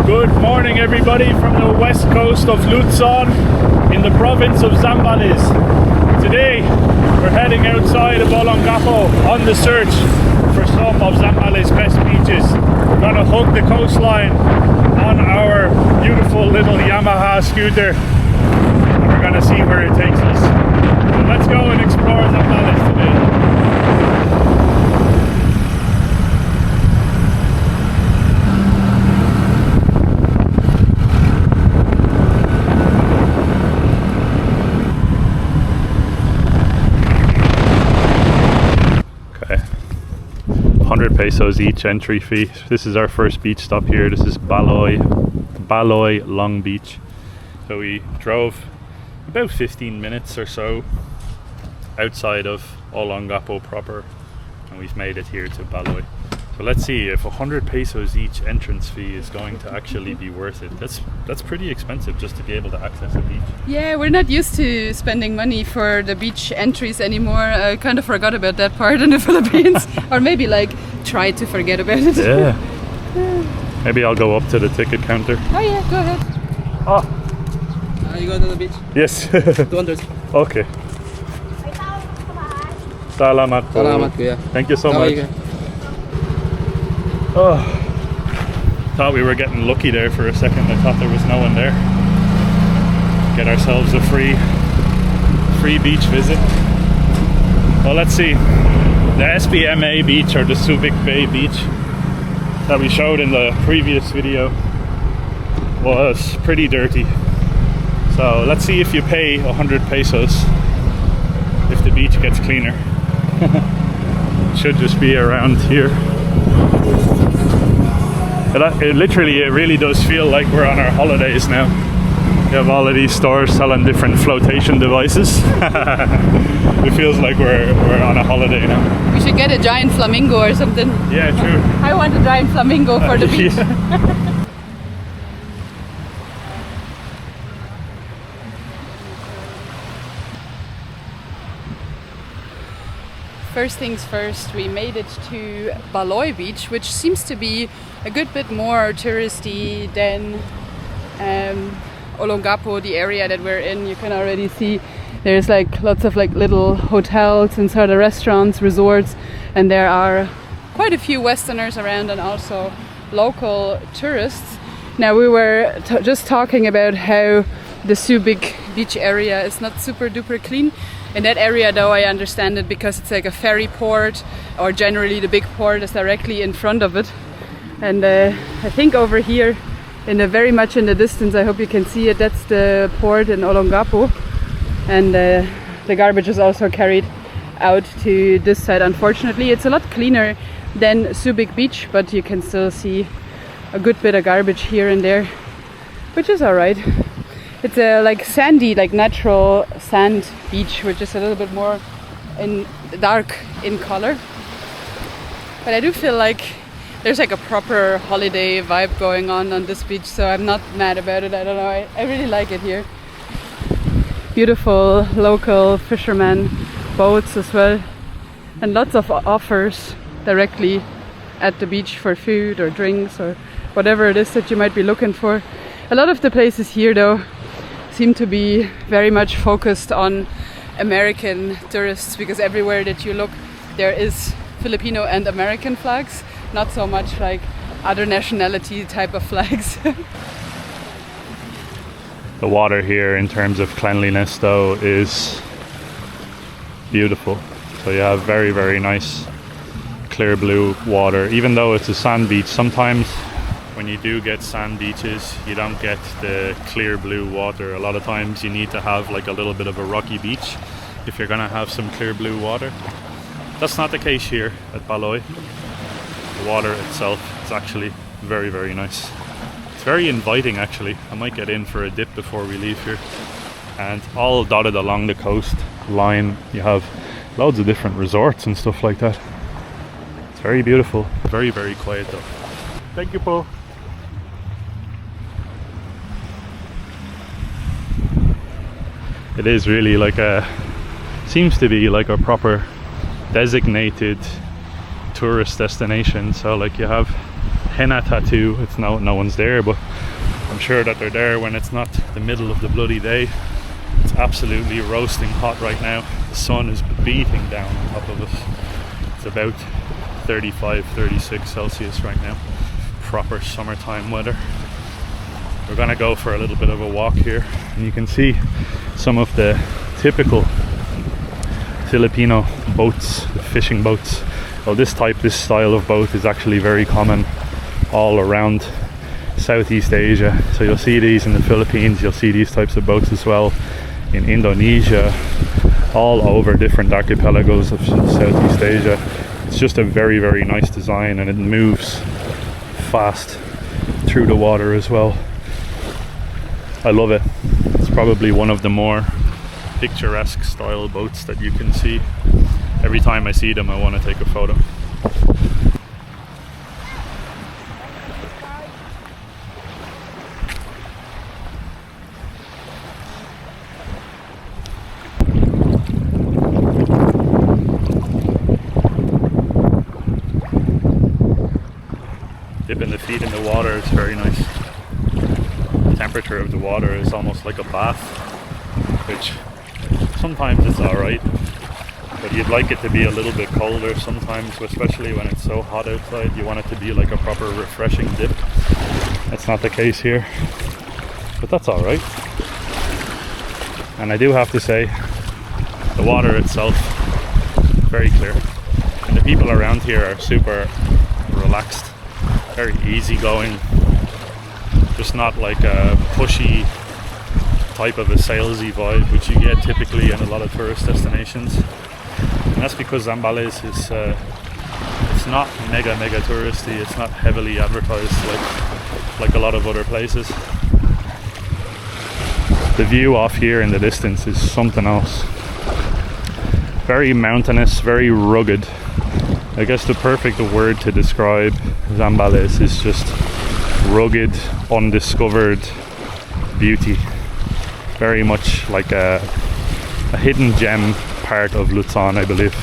Good morning everybody from the west coast of Luzon in the province of Zambales. Today we're heading outside of Olongapo on the search for some of Zambales' best beaches. We're gonna hug the coastline on our beautiful little Yamaha scooter and we're gonna see where it takes us. So let's go and explore Zambales today. Okay, 100 pesos each entry fee. This is our first beach stop here. This is Baloy Long Beach. So we drove about 15 minutes or so outside of Olongapo proper and we've made it here to Baloy. So let's see if 100 pesos each entrance fee is going to actually be worth it. That's pretty expensive just to be able to access a beach. Yeah, we're not used to spending money for the beach entries anymore. I kind of forgot about that part in the Philippines. Or maybe like try to forget about it. Yeah. Maybe I'll go up to the ticket counter. Oh yeah, go ahead. Oh. You go to the beach? Yes. 200. Okay. Salamat po. Salamat, kuya. Thank you so much. Oh, thought we were getting lucky there for a second. I thought there was no one there. Get ourselves a free beach visit. Well, let's see. The SBMA beach or the Subic Bay beach that we showed in the previous video was pretty dirty. So let's see if you pay 100 pesos if the beach gets cleaner. It should just be around here. It really does feel like we're on our holidays now. We have all of these stores selling different flotation devices. It feels like we're on a holiday now. We should get a giant flamingo or something. Yeah, true. I want a giant flamingo for the beach. Yeah. First things first, we made it to Baloy Beach, which seems to be a good bit more touristy than Olongapo, the area that we're in. You can already see there's like lots of like little hotels and sort of restaurants, resorts, and there are quite a few Westerners around and also local tourists. Now we were just talking about how the Subic beach area is not super duper clean. In that area though I understand it because it's like a ferry port, or generally the big port is directly in front of it. And I think over here very much in the distance, I hope you can see it, that's the port in Olongapo. And the garbage is also carried out to this side. Unfortunately it's a lot cleaner than Subic Beach, but you can still see a good bit of garbage here and there, which is alright. It's a like sandy, like natural sand beach, which is a little bit more dark in color. But I do feel like there's like a proper holiday vibe going on this beach, so I'm not mad about it. I don't know, I really like it here. Beautiful local fishermen boats as well, and lots of offers directly at the beach for food or drinks or whatever it is that you might be looking for. A lot of the places here though seem to be very much focused on American tourists, because everywhere that you look there is Filipino and American flags, not so much like other nationality type of flags. The water here in terms of cleanliness though is beautiful. So you have very, very nice clear blue water. Even though it's a sand beach, sometimes when you do get sand beaches you don't get the clear blue water. A lot of times you need to have like a little bit of a rocky beach if you're gonna have some clear blue water. That's not the case here at Baloy. The water itself is actually very, very nice. It's very inviting actually. I might get in for a dip before we leave here. And all dotted along the coast line you have loads of different resorts and stuff like that. It's very beautiful. Very, very quiet though. Thank you, Paul. It is really like seems to be like a proper designated tourist destination. So like you have henna tattoo. It's no one's there, but I'm sure that they're there when it's not the middle of the bloody day. It's absolutely roasting hot right now. The sun is beating down on top of us. It's about 35, 36 Celsius right now. Proper summertime weather. We're gonna go for a little bit of a walk here, and you can see some of the typical Filipino boats, the fishing boats. Well, this style of boat is actually very common all around Southeast Asia. So you'll see these in the Philippines, you'll see these types of boats as well in Indonesia, all over different archipelagos of Southeast Asia. It's just a very, very nice design, and it moves fast through the water as well. I love it. It's probably one of the more picturesque style boats that you can see. Every time I see them, I want to take a photo. Dipping the feet in the water is very nice. The temperature of the water is almost like a bath, which sometimes it's alright, but you'd like it to be a little bit colder sometimes, especially when it's so hot outside. You want it to be like a proper refreshing dip. That's not the case here, but that's alright. And I do have to say, the water itself, very clear. And the people around here are super relaxed, very easygoing. Just not like a pushy type of a salesy vibe, which you get typically in a lot of tourist destinations. And that's because Zambales is it's not mega touristy. It's not heavily advertised like a lot of other places. The view off here in the distance is something else. Very mountainous, very rugged. I guess the perfect word to describe Zambales is just rugged, undiscovered beauty. Very much like a hidden gem part of Luzon, I believe.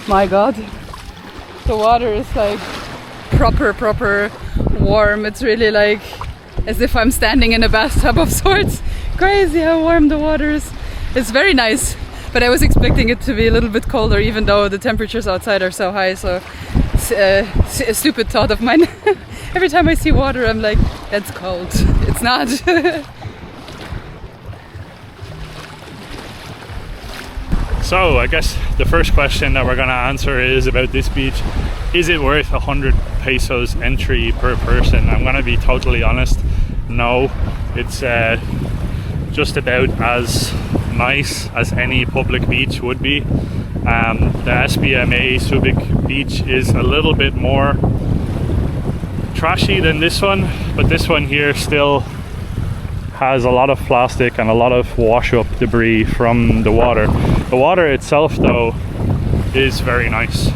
My god, the water is like proper warm. It's really like as if I'm standing in a bathtub of sorts. Crazy how warm the water is. It's very nice, but I was expecting it to be a little bit colder, even though the temperatures outside are so high. So a stupid thought of mine. Every time I see water, I'm like, that's cold. It's not. So I guess the first question that we're going to answer is about this beach. Is it worth 100 pesos entry per person? I'm going to be totally honest. No, it's just about as nice as any public beach would be. The SBMA Subic beach is a little bit more trashy than this one, but this one here still has a lot of plastic and a lot of wash up debris from the water. The water itself though is very nice.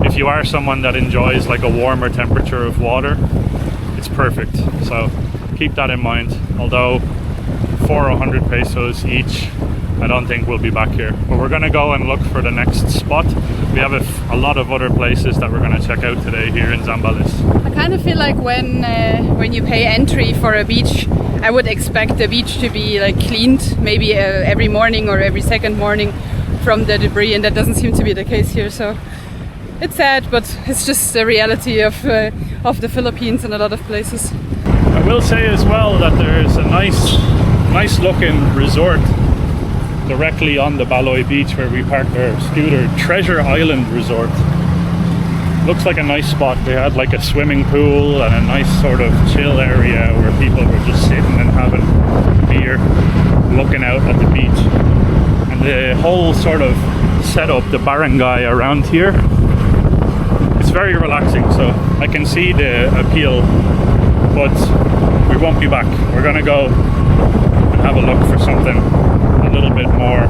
If you are someone that enjoys like a warmer temperature of water, it's perfect. So keep that in mind. Although for 100 pesos each, I don't think we'll be back here, but we're gonna go and look for the next spot. We have a lot of other places that we're gonna check out today here in Zambales. I kind of feel like when you pay entry for a beach, I would expect the beach to be like cleaned maybe every morning or every second morning from the debris, and that doesn't seem to be the case here. So it's sad, but it's just the reality of the Philippines and a lot of places. I will say as well that there's a nice looking resort directly on the Baloy beach where we parked our scooter. Treasure Island Resort. Looks like a nice spot. They had like a swimming pool and a nice sort of chill area where people were just sitting and having beer, looking out at the beach. And the whole sort of setup, the barangay around here, it's very relaxing. So I can see the appeal, but we won't be back. We're gonna go and have a look for something a little bit more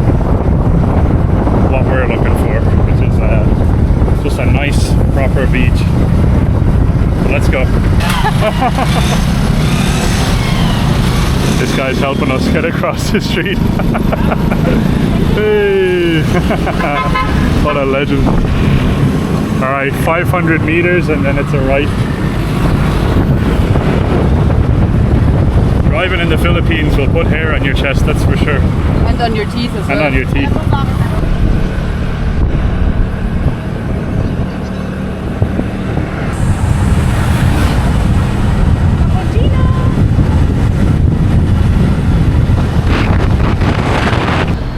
what we're looking for, which is just a nice proper beach. So let's go. This guy's helping us get across the street. Hey! What a legend. Alright, 500 meters and then it's a right. Driving in the Philippines will put hair on your chest, that's for sure. And on your teeth as well. And on your teeth.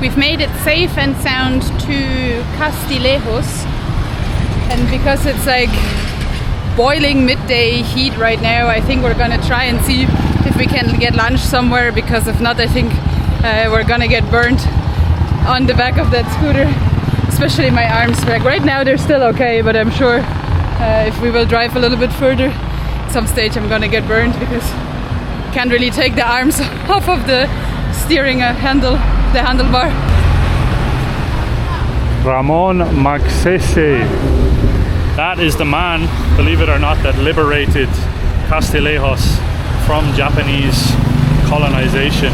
We've made it safe and sound to Castillejos, and because it's like boiling midday heat right now, I think we're gonna try and see if we can get lunch somewhere, because if not, I think we're gonna get burnt on the back of that scooter, especially my arms. Like right now they're still okay, but I'm sure if we will drive a little bit further, at some stage I'm gonna get burnt, because I can't really take the arms off of the steering the handlebar. Ramon Magsaysay. That is the man, believe it or not, that liberated Castillejos from Japanese colonization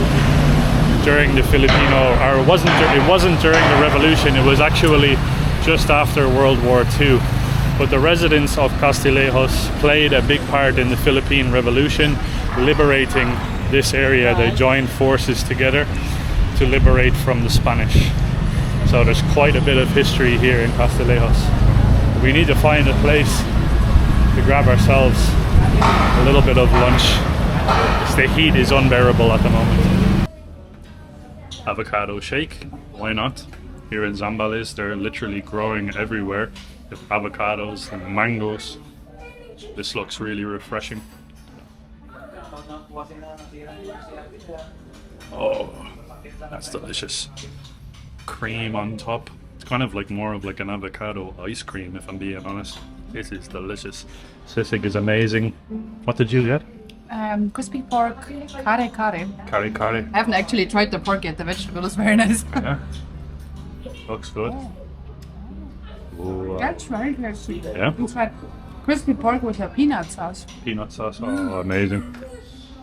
during the Filipino, or it wasn't during the revolution, it was actually just after World War II. But the residents of Castillejos played a big part in the Philippine Revolution, liberating this area. They joined forces together to liberate from the Spanish. So there's quite a bit of history here in Castillejos. We need to find a place to grab ourselves a little bit of lunch. The heat is unbearable at the moment. Avocado shake, why not? Here in Zambales, they're literally growing everywhere. The avocados and mangoes. This looks really refreshing. Oh, that's delicious. Cream on top. It's kind of like more of like an avocado ice cream, if I'm being honest. This is delicious. Sisig is amazing. What did you get? Crispy pork, kare kare. Kare kare. I haven't actually tried the pork yet. The vegetable is very nice. Yeah. Looks good. Ooh, That's very tasty. yeah. It's like crispy pork with a peanut sauce. Peanut sauce. Oh, amazing.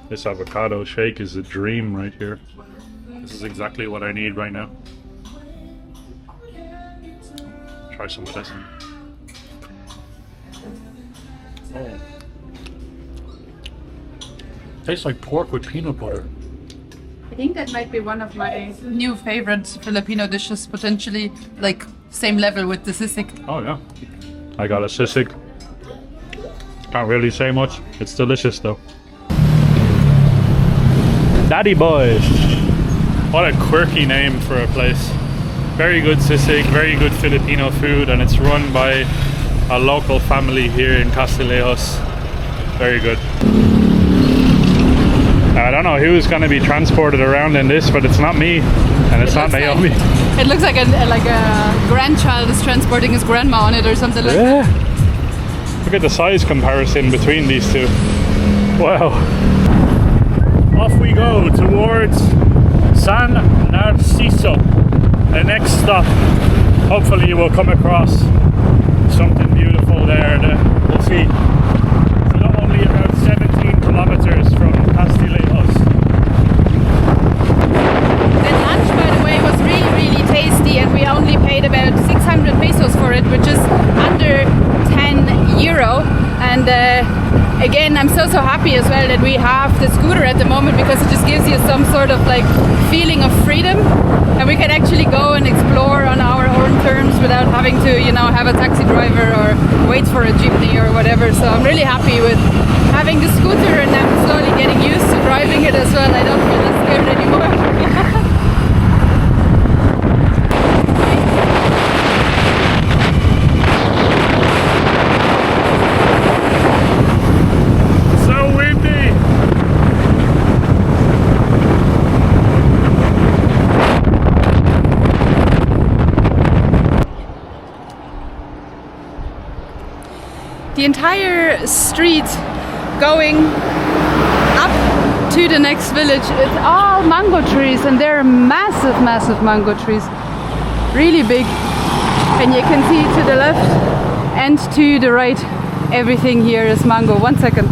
This avocado shake is a dream right here. This is exactly what I need right now. Try some of this. Oh. Tastes like pork with peanut butter. I think that might be one of my new favorite Filipino dishes, potentially like same level with the sisig. Oh yeah. I got a sisig. Can't really say much. It's delicious though. Daddy Boy. What a quirky name for a place. Very good sisig, very good Filipino food, and it's run by a local family here in Castillejos. Very good. I don't know who's going to be transported around in this, but it's not me, and it's not Naomi. It looks like a grandchild is transporting his grandma on it or something like that. Look at the size comparison between these two. Wow. Off we go towards San Narciso. The next stop. Hopefully you will come across something beautiful there. We'll see. It's only about 17 kilometers from Castillejos. That lunch, by the way, was really, really tasty, and we only paid about 600 pesos for it, which is under 10 euro. And again, I'm so happy as well that we have the scooter at the moment, because it just gives you some sort of like feeling of freedom, and we can actually go and explore on our own terms without having to, you know, have a taxi driver or wait for a jeepney or whatever. So I'm really happy with having the scooter, and I'm slowly getting used to driving it as well. I don't feel that scared anymore. The entire street going up to the next village, it's all mango trees, and they're massive, massive mango trees. Really big. And you can see to the left and to the right, everything here is mango. 1 second.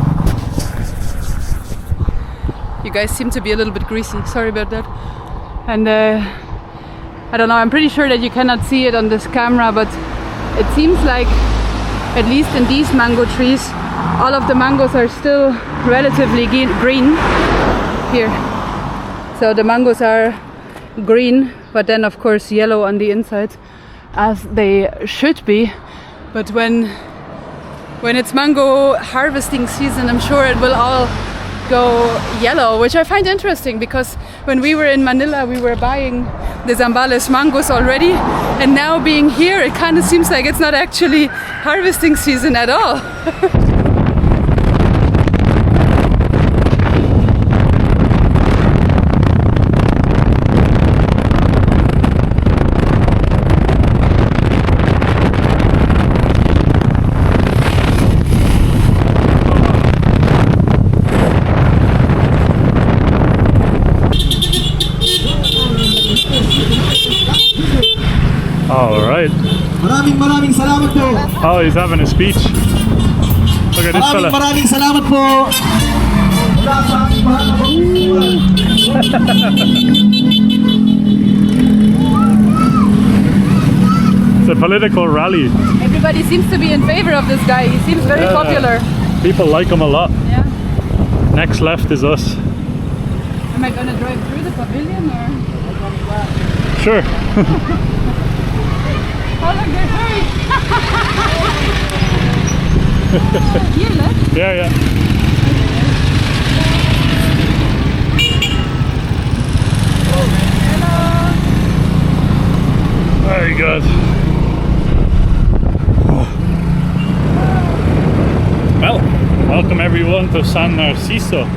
You guys seem to be a little bit greasy. Sorry about that. And I don't know, I'm pretty sure that you cannot see it on this camera, but it seems like, at least in these mango trees, all of the mangoes are still relatively green here. So the mangoes are green, but then of course yellow on the inside, as they should be. But when it's mango harvesting season, I'm sure it will all go yellow, which I find interesting, because when we were in Manila we were buying the Zambales mangoes already, and now being here it kind of seems like it's not actually harvesting season at all. Alright. Maraming salamat po. Oh, he's having a speech. Look at this fella. Maraming salamat po. It's a political rally. Everybody seems to be in favor of this guy. He seems very popular. People like him a lot. Yeah. Next left is us. Am I gonna drive through the pavilion or? Sure. Oh look, they're hurrying! Here, left? Yeah, yeah. Hello! Very good. Well, welcome everyone to San Narciso.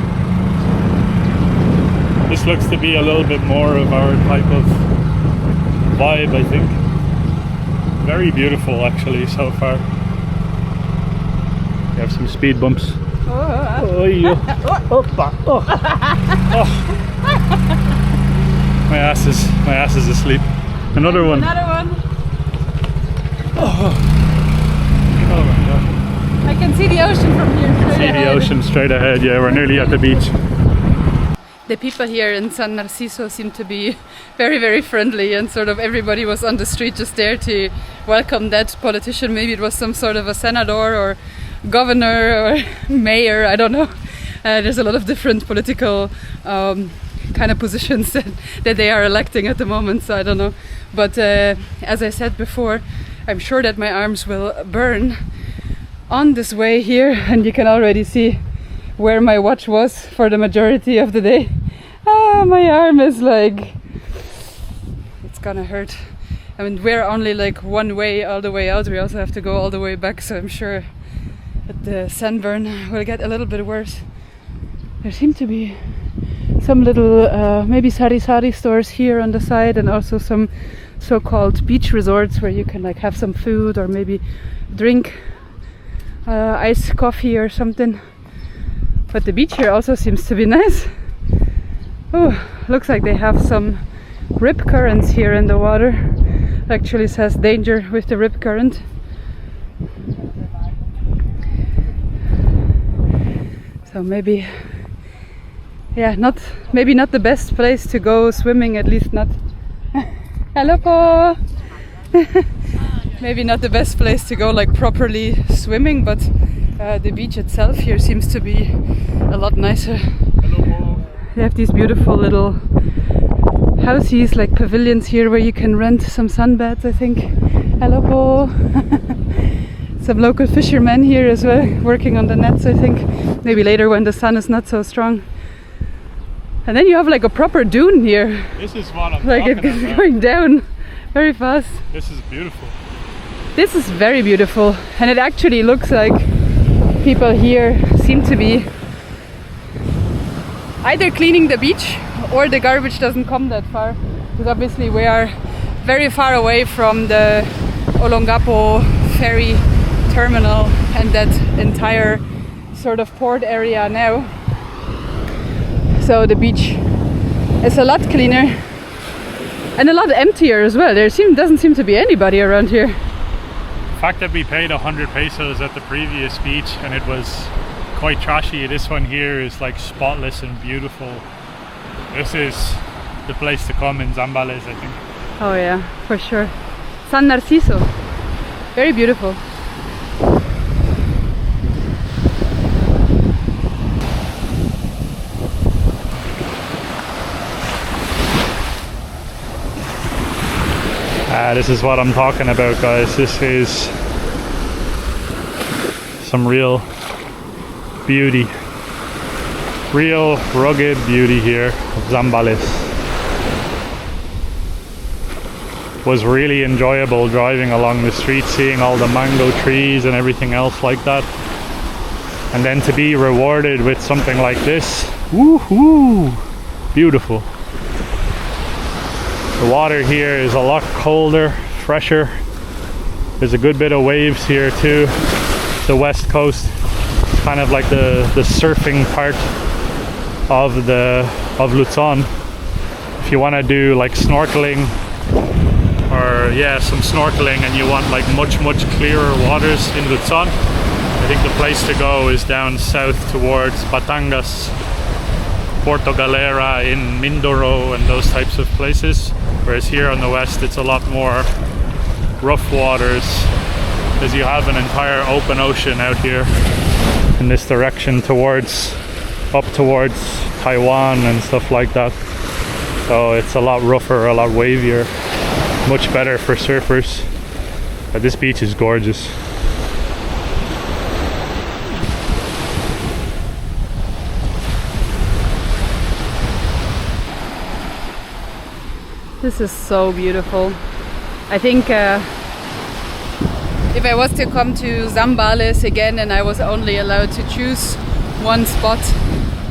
This looks to be a little bit more of our type of vibe, I think. Very beautiful actually so far. We have some speed bumps. Oh, my ass is asleep. Another one. Another one. Oh my god. I can see the ocean from here. See the ocean straight ahead. Yeah, we're nearly at the beach. The people here in San Narciso seem to be very, very friendly, and sort of everybody was on the street just there to welcome that politician. Maybe it was some sort of a senator or governor or mayor, I don't know. There's a lot of different political kind of positions that they are electing at the moment, so I don't know. But as I said before, I'm sure that my arms will burn on this way here, and you can already see where my watch was for the majority of the day. My arm is like, it's gonna hurt. I mean, we're only like one way all the way out. We also have to go all the way back, so I'm sure that the sunburn will get a little bit worse. There seem to be some little maybe Sari stores here on the side, and also some so-called beach resorts where you can like have some food or maybe drink iced coffee or something. But the beach here also seems to be nice. Oh, looks like they have some rip currents here in the water. Actually says danger with the rip current. So maybe, yeah, maybe not the best place to go swimming, at least not. Hello, Po. Maybe not the best place to go like properly swimming, but the beach itself here seems to be a lot nicer. They have these beautiful little houses, like pavilions here, where you can rent some sunbeds, I think. Hello, Po. Some local fishermen here as well, working on the nets, I think. Maybe later when the sun is not so strong. And then you have like a proper dune here. This is what I'm like talking it's about. going down very fast. This is beautiful. This is very beautiful, and it actually looks like people here seem to be either cleaning the beach or the garbage doesn't come that far, because obviously we are very far away from the Olongapo ferry terminal and that entire sort of port area now. So the beach is a lot cleaner and a lot emptier as well. There doesn't seem to be anybody around here. The fact that we paid 100 pesos at the previous beach and it was quite trashy. This one here is like spotless and beautiful. This is the place to come in Zambales, I think. Oh yeah, for sure. San Narciso, very beautiful. This is what I'm talking about, guys. This is some real beauty, real rugged beauty here of Zambales. Was really enjoyable driving along the street, seeing all the mango trees and everything else like that, and then to be rewarded with something like this. Woohoo! Beautiful. The water here is a lot colder, fresher. There's a good bit of waves here too. The west coast, kind of like the surfing part of Luzon. If you want to do like snorkeling, or yeah, some snorkeling, and you want like much clearer waters in Luzon, I think the place to go is down south towards Batangas, Porto Galera, in Mindoro, and those types of places. Whereas here on the west, it's a lot more rough waters, as you have an entire open ocean out here in this direction up towards Taiwan and stuff like that. So it's a lot rougher, a lot wavier, much better for surfers. But this beach is gorgeous. This is so beautiful. I think if I was to come to Zambales again and I was only allowed to choose one spot,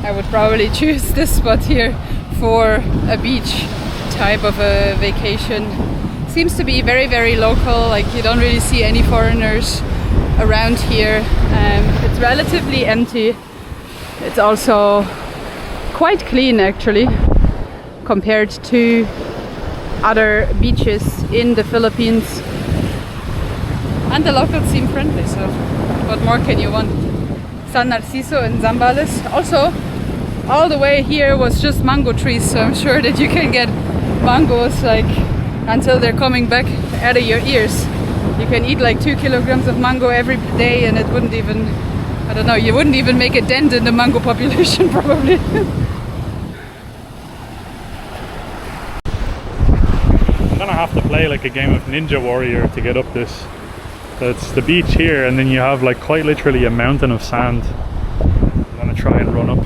I would probably choose this spot here for a beach type of a vacation. Seems to be very local, like you don't really see any foreigners around here. It's relatively empty. It's also quite clean actually, compared to other beaches in the Philippines, and the locals seem friendly, so what more can you want? San Narciso and Zambales. Also, all the way here was just mango trees, so I'm sure that you can get mangoes like until they're coming back out of your ears. You can eat like 2 kilograms of mango every day and it wouldn't even, I don't know, you wouldn't even make a dent in the mango population probably. I'm gonna have to play like a game of Ninja Warrior to get up this. That's the beach here, and then you have like quite literally a mountain of sand. I'm gonna try and run up.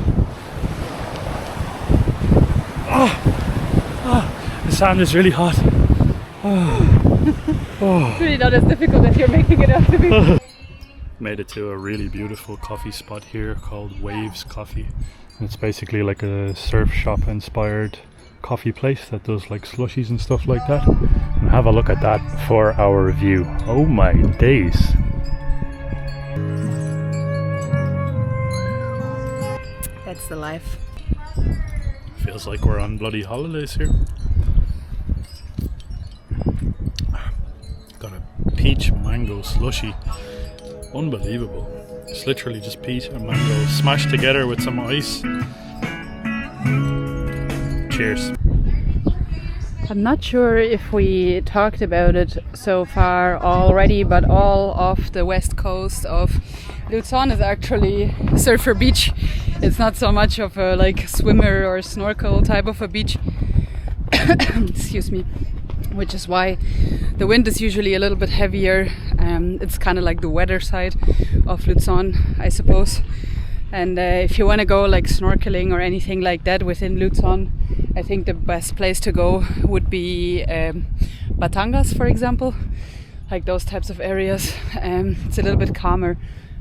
The sand is really hot. It's really not as difficult as you're making it out to be. Made it to a really beautiful coffee spot here called Waves Coffee. It's basically like a surf shop inspired coffee place that does like slushies and stuff like that. And have a look at that for our review. Oh my days. That's the life. Feels like we're on bloody holidays here. Got a peach mango slushy. Unbelievable. It's literally just peach and mango smashed together with some ice. Cheers. I'm not sure if we talked about it so far already, but all of the west coast of Luzon is actually surfer beach. It's not so much of a like swimmer or snorkel type of a beach. Excuse me. Which is why the wind is usually a little bit heavier. It's kind of like the wetter side of Luzon, I suppose. And if you want to go like snorkeling or anything like that within Luzon, I think the best place to go would be Batangas, for example, like those types of areas. It's a little bit calmer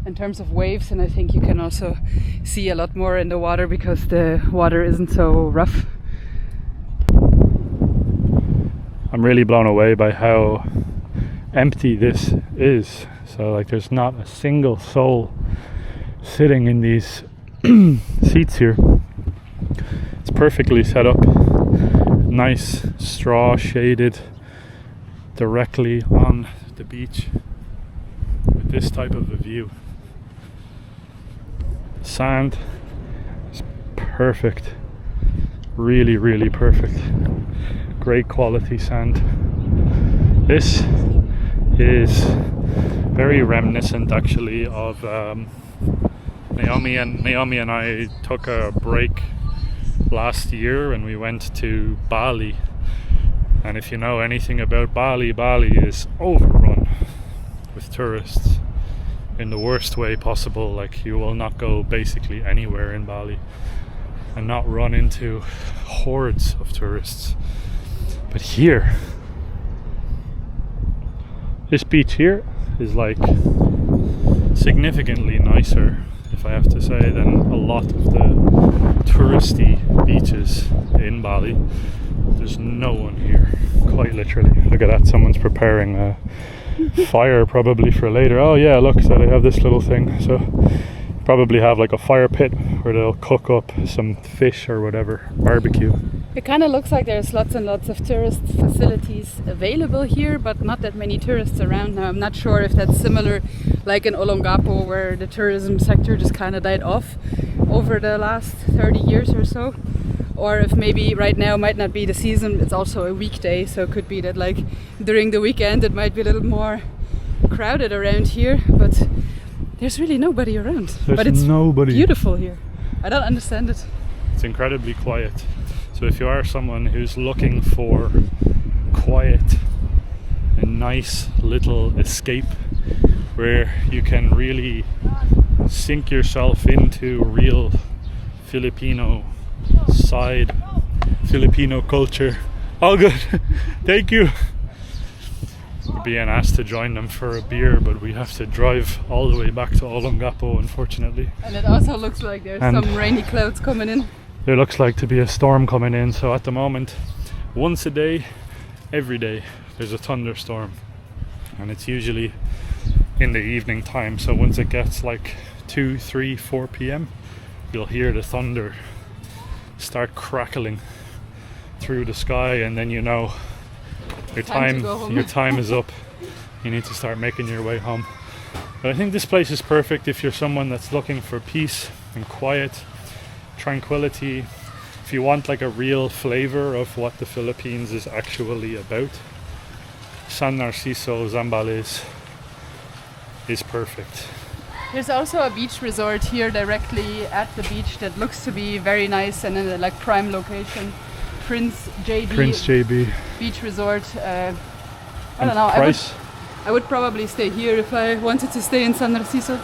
in terms of waves, and I think you can also see a lot more in the water because the water isn't so rough. I'm really blown away by how empty this is. So like there's not a single soul sitting in these seats here. It's perfectly set up, nice straw shaded directly on the beach with this type of a view. Sand is perfect. Really, really perfect. Great quality sand. This is very reminiscent actually of Naomi and I took a break last year and we went to Bali. And if you know anything about Bali, Bali is overrun with tourists in the worst way possible. Like, you will not go basically anywhere in Bali and not run into hordes of tourists. But here, this beach here is like significantly nicer, if I have to say, than a lot of the touristy beaches in Bali. There's no one here, quite literally. Look at that, someone's preparing a fire probably for later. Oh yeah, look, so they have this little thing. So probably have like a fire pit where they'll cook up some fish or whatever, barbecue. It kind of looks like there's lots and lots of tourist facilities available here, but not that many tourists around now. I'm not sure if that's similar like in Olongapo, where the tourism sector just kind of died off over the last 30 years or so. Or if maybe right now might not be the season, it's also a weekday, so it could be that like during the weekend it might be a little more crowded around here, but there's really nobody around. But it's beautiful here. I don't understand it. It's incredibly quiet. So if you are someone who's looking for quiet, a nice little escape where you can really sink yourself into real Filipino side, Filipino culture. All good. Thank you. We're being asked to join them for a beer, but we have to drive all the way back to Olongapo, unfortunately. And it also looks like there's some rainy clouds coming in. There looks like to be a storm coming in, so at the moment, once a day, every day, there's a thunderstorm. And it's usually in the evening time, so once it gets like 2, 3, 4 p.m, you'll hear the thunder start crackling through the sky, and then you know your time is up. You need to start making your way home. But I think this place is perfect if you're someone that's looking for peace and quiet, tranquility. If you want like a real flavor of what the Philippines is actually about, San Narciso, Zambales is perfect. There's also a beach resort here directly at the beach that looks to be very nice and in a like prime location. Prince JB Beach Resort. I don't know. I would probably stay here if I wanted to stay in San Narciso.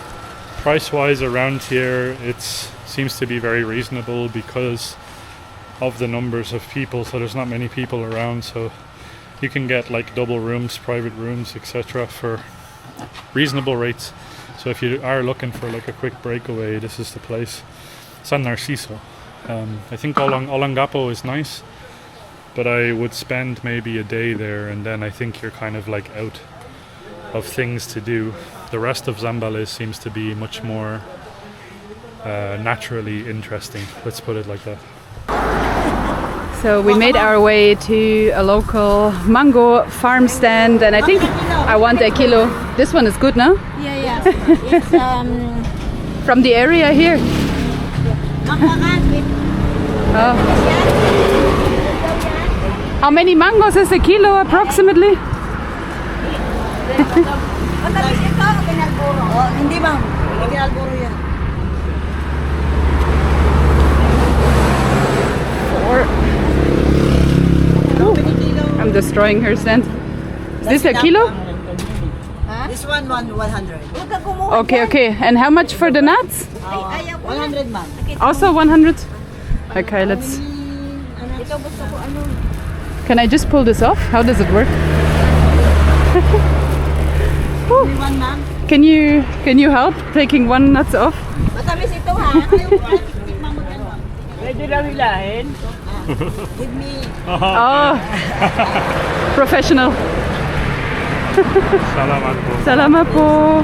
Price-wise around here, it seems to be very reasonable because of the numbers of people. So there's not many people around, so you can get like double rooms, private rooms, etc. for reasonable rates. So if you are looking for like a quick breakaway, this is the place. San Narciso. I think Olongapo is nice, but I would spend maybe a day there, and then I think you're kind of like out of things to do. The rest of Zambales seems to be much more naturally interesting, let's put it like that. So we made our way to a local mango farm stand, and I think I want a kilo. This one is good, no? Yeah. It's from the area here. Oh. How many mangoes is a kilo approximately? Hindi ma'am, kinalburo yan. I'm destroying her stand. Is this a kilo? This one 100. Okay. And how much for the nuts? 100 ma'am. Also 100? Okay, let's... Can I just pull this off? How does it work? Only one ma'am. Can you help taking one nuts off? Matamis ito ha. Pwede lang hilahin. Give me. Oh, professional. Salamat po. Salamat po.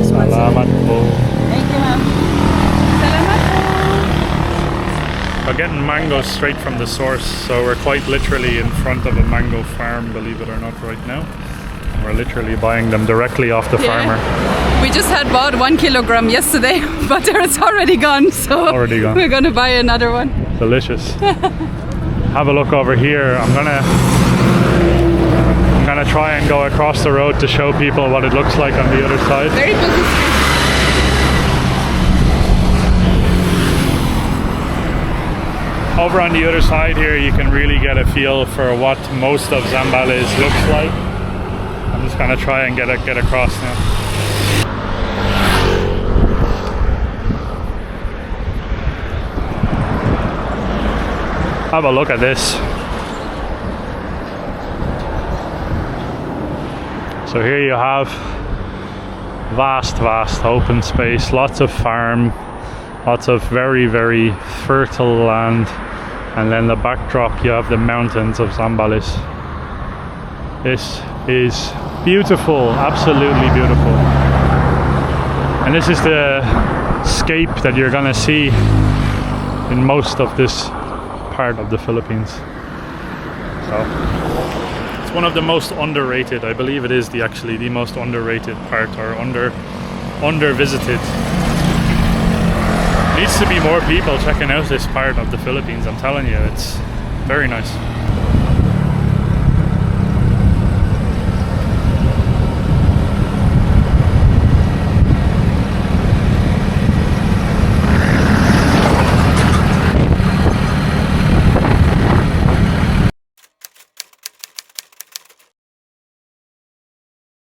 Salamat po. Thank you ma'am. Salamat po. We're getting mangoes straight from the source, so we're quite literally in front of a mango farm, believe it or not, right now. We're literally buying them directly off the farmer. We just had bought 1 kilogram yesterday, but it's already gone, so Already gone. we're gonna buy another one. Delicious. Have a look over here. I'm gonna try and go across the road to show people what it looks like on the other side. Very busy street. Over on the other side here, you can really get a feel for what most of Zambales looks like. I'm just gonna try and get across now. Have a look at this. So here you have vast open space, lots of farm, lots of very, very fertile land, and then the backdrop you have the mountains of Zambales. This is beautiful, absolutely beautiful. And this is the scape that you're gonna see in most of this part of the Philippines. So it's one of the most underrated, I believe it is actually the most underrated part, or under visited. Needs to be more people checking out this part of the Philippines, I'm telling you, it's very nice.